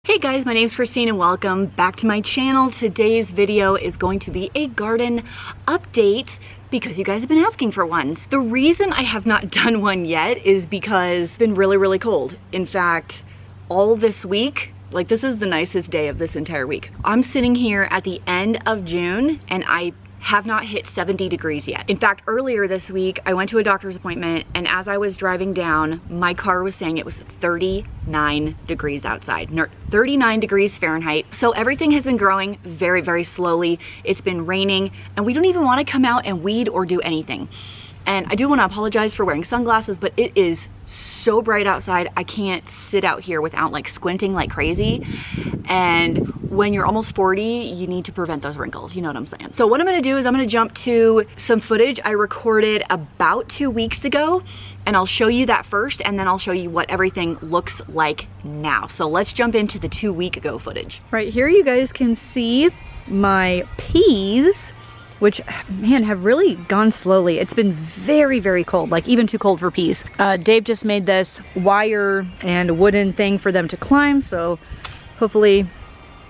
Hey guys, my name's Christine and welcome back to my channel. Today's video is going to be a garden update because you guys have been asking for one. The reason I have not done one yet is because it's been really cold. In fact, all this week, like this is the nicest day of this entire week. I'm sitting here at the end of June and I have not hit 70 degrees yet. In fact, earlier this week, I went to a doctor's appointment and as I was driving down, my car was saying it was 39 degrees outside, 39 degrees Fahrenheit. So everything has been growing very slowly. It's been raining and we don't even want to come out and weed or do anything. And I do want to apologize for wearing sunglasses, but it is so bright outside. I can't sit out here without like squinting like crazy. And when you're almost 40, you need to prevent those wrinkles. You know what I'm saying? So what I'm gonna do is I'm gonna jump to some footage I recorded about 2 weeks ago, and I'll show you that first, and then I'll show you what everything looks like now. So let's jump into the 2 week ago footage. Right here, you guys can see my peas, which, man, have really gone slowly. It's been very cold, like even too cold for peas. Dave just made this wire and wooden thing for them to climb, so hopefully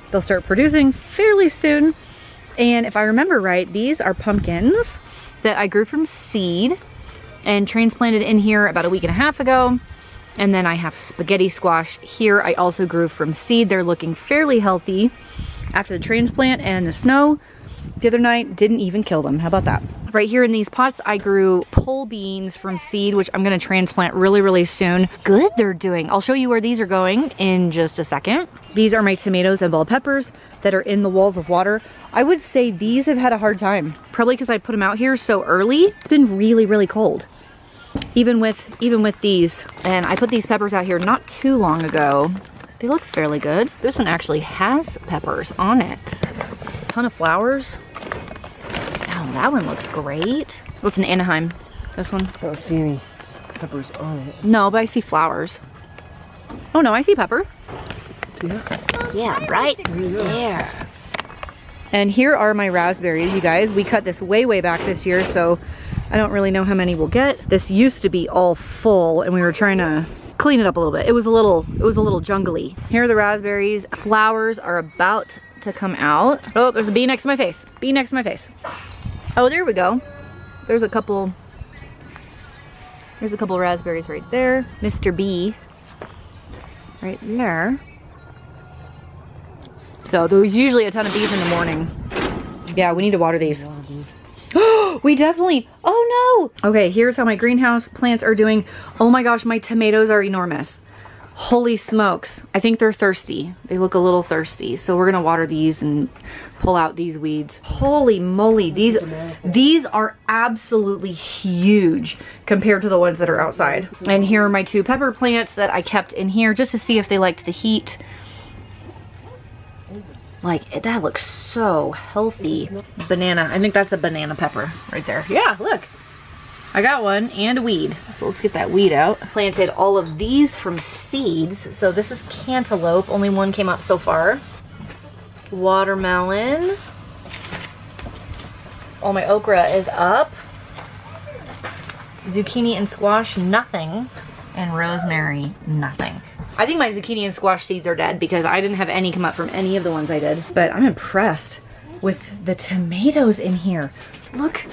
they'll start producing fairly soon. And if I remember right, these are pumpkins that I grew from seed and transplanted in here about a week and a half ago. And then I have spaghetti squash here. I also grew from seed. They're looking fairly healthy after the transplant, and the snow the other night didn't even kill them. How about that? Right here in these pots, I grew pole beans from seed, which I'm gonna transplant really soon. Good, they're doing. I'll show you where these are going in just a second. These are my tomatoes and bell peppers that are in the walls of water. I would say these have had a hard time, probably because I put them out here so early. It's been really cold, even with these. And I put these peppers out here not too long ago. They look fairly good. This one actually has peppers on it. Ton of flowers. Oh, that one looks great. What's an Anaheim? This one? I don't see any peppers on it. No, but I see flowers. Oh no, I see pepper. Yeah, right there. And here are my raspberries, you guys. We cut this way back this year, so I don't really know how many we'll get. This used to be all full and we were trying to clean it up a little bit. It was a little jungly. Here are the raspberries. Flowers are about to come out. Oh, there's a bee next to my face. Bee next to my face. Oh, there we go. There's a couple raspberries right there. Mr. Bee right there. So there's usually a ton of bees in the morning. Yeah, we need to water these. We definitely, oh no. Okay, here's how my greenhouse plants are doing. Oh my gosh, my tomatoes are enormous. Holy smokes. I think they're thirsty. They look a little thirsty. So we're gonna water these and pull out these weeds. Holy moly, these are absolutely huge compared to the ones that are outside. And here are my 2 pepper plants that I kept in here just to see if they liked the heat. Like, that looks so healthy. Banana, I think that's a banana pepper right there. Yeah, look. I got one and a weed. So let's get that weed out. Planted all of these from seeds. So this is cantaloupe. Only one came up so far. Watermelon. All my okra is up. Zucchini and squash, nothing. And rosemary, nothing. I think my zucchini and squash seeds are dead because I didn't have any come up from any of the ones I did. But I'm impressed with the tomatoes in here. Look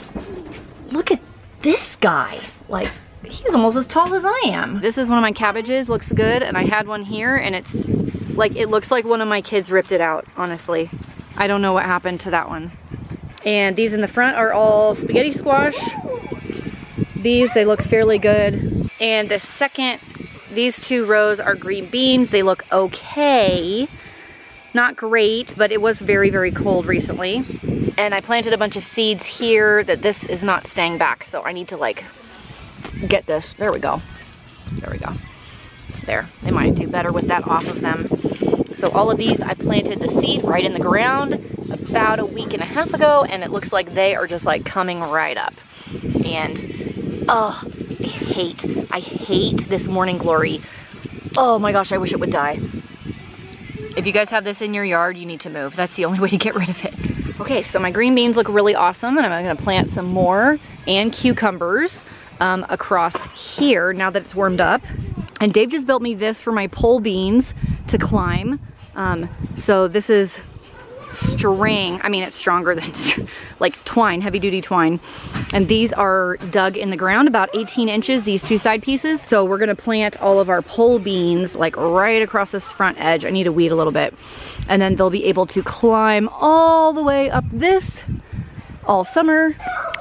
at this guy. Like, he's almost as tall as I am. This is one of my cabbages, looks good. And I had one here and it's like, it looks like one of my kids ripped it out, honestly. I don't know what happened to that one. And these in the front are all spaghetti squash. They look fairly good. And the second, these 2 rows are green beans. They look okay. Not great, but it was very cold recently. And I planted a bunch of seeds here that this is not staying back. So I need to like get this. There we go. There we go. There, they might do better with that off of them. So all of these, I planted the seed right in the ground about a week and a half ago. And it looks like they are just like coming right up. And, oh, I hate this morning glory. Oh my gosh, I wish it would die. If you guys have this in your yard, you need to move. That's the only way to get rid of it. Okay, so my green beans look really awesome and I'm gonna plant some more and cucumbers across here now that it's warmed up. And Dave just built me this for my pole beans to climb. So this is string. I mean, it's stronger than like twine, heavy duty twine. And these are dug in the ground about 18 inches, these two side pieces. So we're gonna plant all of our pole beans like right across this front edge. I need to weed a little bit. And then they'll be able to climb all the way up this all summer.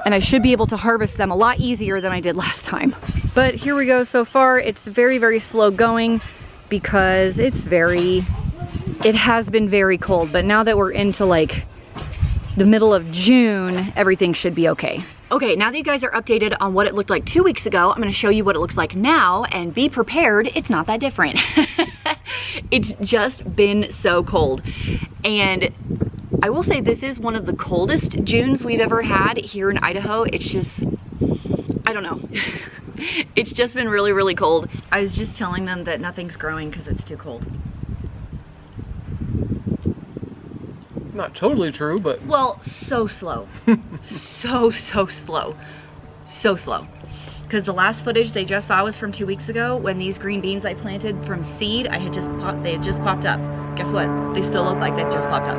And I should be able to harvest them a lot easier than I did last time. But here we go. So far, it's very, very slow going because it has been very cold. But now that we're into like the middle of June, everything should be okay. Okay, now that you guys are updated on what it looked like 2 weeks ago, I'm gonna show you what it looks like now, and be prepared, it's not that different. It's just been so cold. And I will say this is one of the coldest Junes we've ever had here in Idaho. It's just, I don't know. It's just been really, really cold. I was just telling them that nothing's growing because it's too cold. Not totally true, but... Well, so slow. so slow. So slow. Because the last footage they just saw was from 2 weeks ago when these green beans I planted from seed, they had just popped up. Guess what? They still look like they just popped up.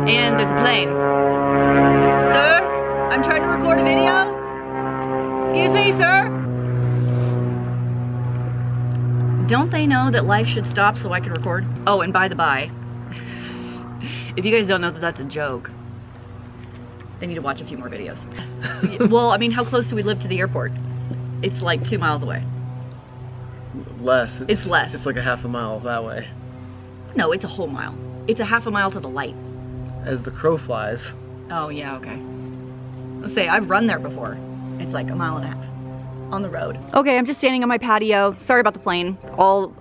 And there's a plane. Sir, I'm trying to record a video. Excuse me, sir. Don't they know that life should stop so I can record? Oh, and by the by, if you guys don't know that that's a joke, they need to watch a few more videos. Well, I mean, how close do we live to the airport? It's like 2 miles away. Less. It's less. It's like a half a mile that way. No, it's a whole mile. It's a half a mile to the light. As the crow flies. Oh, yeah, okay. Let's say I've run there before. It's like a mile and a half on the road. Okay, I'm just standing on my patio. Sorry about the plane. I'll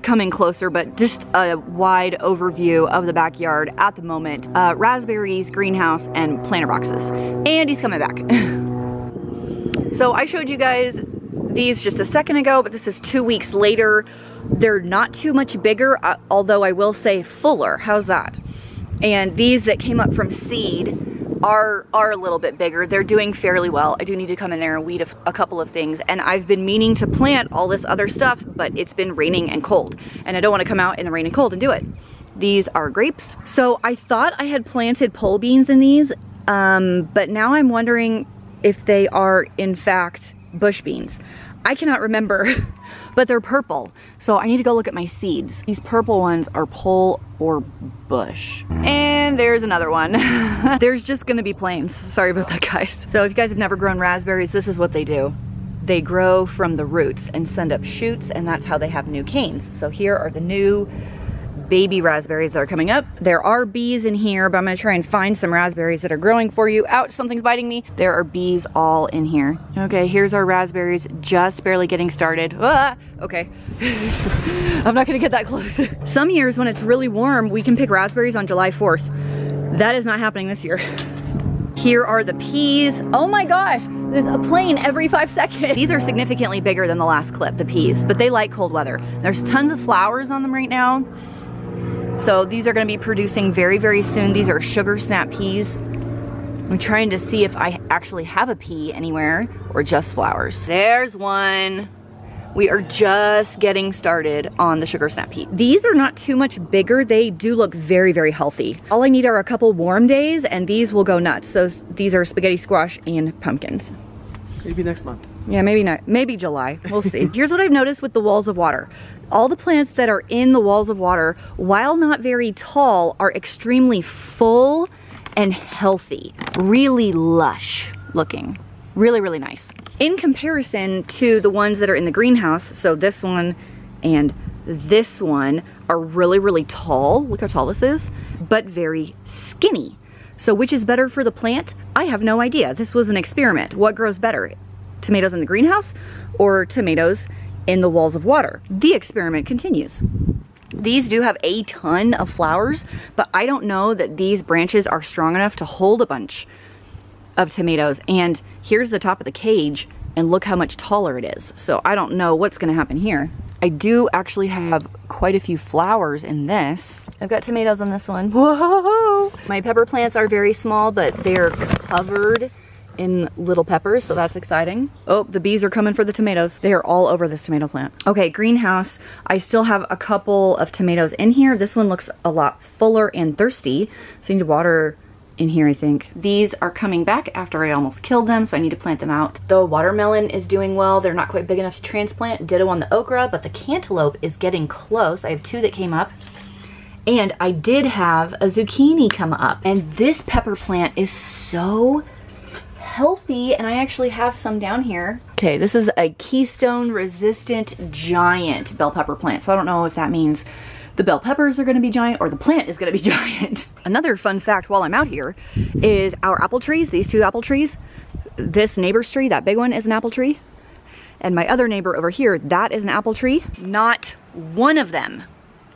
come in closer, but just a wide overview of the backyard at the moment. Raspberries, greenhouse, and planter boxes. And he's coming back. So I showed you guys these just a second ago, but this is 2 weeks later. They're not too much bigger, although I will say fuller. How's that? And these that came up from seed are a little bit bigger. They're doing fairly well. I do need to come in there and weed a couple of things. And I've been meaning to plant all this other stuff, but it's been raining and cold. And I don't want to come out in the rain and cold and do it. These are grapes. So I thought I had planted pole beans in these, but now I'm wondering if they are in fact bush beans. I cannot remember, but they're purple. So I need to go look at my seeds. These purple ones are pole or bush. And there's another one. There's just gonna be plains. Sorry about that, guys. So if you guys have never grown raspberries, this is what they do. They grow from the roots and send up shoots, and that's how they have new canes. So here are the new baby raspberries that are coming up. There are bees in here, but I'm gonna try and find some raspberries that are growing for you. Ouch, something's biting me. There are bees all in here. Okay, here's our raspberries, just barely getting started. Ah, okay. I'm not gonna get that close. Some years when it's really warm, we can pick raspberries on July 4th. That is not happening this year. Here are the peas. Oh my gosh, there's a plane every 5 seconds. These are significantly bigger than the last clip, the peas, but they like cold weather. There's tons of flowers on them right now. So these are gonna be producing very, very soon. These are sugar snap peas. I'm trying to see if I actually have a pea anywhere or just flowers. There's one. We are just getting started on the sugar snap pea. These are not too much bigger. They do look very, very healthy. All I need are a couple warm days and these will go nuts. So these are spaghetti squash and pumpkins. Maybe next month. Yeah, maybe not. Maybe July. We'll see. Here's what I've noticed with the walls of water. All the plants that are in the walls of water, while not very tall, are extremely full and healthy. Really lush looking. Really, really nice. In comparison to the ones that are in the greenhouse, so this one and this one are really, really tall. Look how tall this is, but very skinny. So which is better for the plant? I have no idea. This was an experiment. What grows better? Tomatoes in the greenhouse or tomatoes in the walls of water? The experiment continues. These do have a ton of flowers, but I don't know that these branches are strong enough to hold a bunch of tomatoes. And here's the top of the cage and look how much taller it is. So I don't know what's gonna happen here. I do actually have quite a few flowers in this. I've got tomatoes on this one. Whoa! My pepper plants are very small, but they're covered in little peppers, so that's exciting. Oh, the bees are coming for the tomatoes. They are all over this tomato plant. Okay, greenhouse. I still have a couple of tomatoes in here. This one looks a lot fuller and thirsty, so I need to water in here, I think. These are coming back after I almost killed them, so I need to plant them out. The watermelon is doing well. They're not quite big enough to transplant. Ditto on the okra, but the cantaloupe is getting close. I have 2 that came up. And I did have a zucchini come up. And this pepper plant is so healthy, and I actually have some down here. Okay, this is a keystone resistant giant bell pepper plant. So I don't know if that means the bell peppers are gonna be giant or the plant is gonna be giant. Another fun fact while I'm out here is our apple trees, these 2 apple trees. This neighbor's tree, that big one, is an apple tree. And my other neighbor over here, that is an apple tree. Not one of them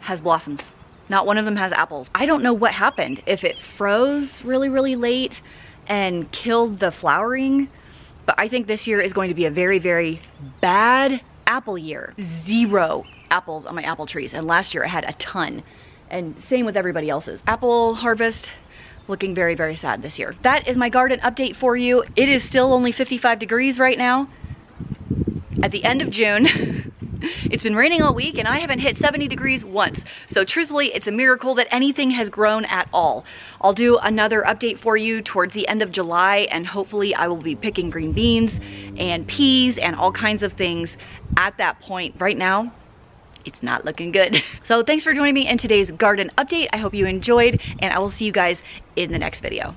has blossoms. Not one of them has apples. I don't know what happened. If it froze really, really late and killed the flowering, but I think this year is going to be a very, very bad apple year. 0 apples on my apple trees, and last year I had a ton, and same with everybody else's. Apple harvest looking very, very sad this year. That is my garden update for you. It is still only 55 degrees right now at the end of June. It's been raining all week and I haven't hit 70 degrees once. So truthfully, it's a miracle that anything has grown at all. I'll do another update for you towards the end of July, and hopefully I will be picking green beans and peas and all kinds of things at that point. Right now, it's not looking good. So thanks for joining me in today's garden update. I hope you enjoyed, and I will see you guys in the next video.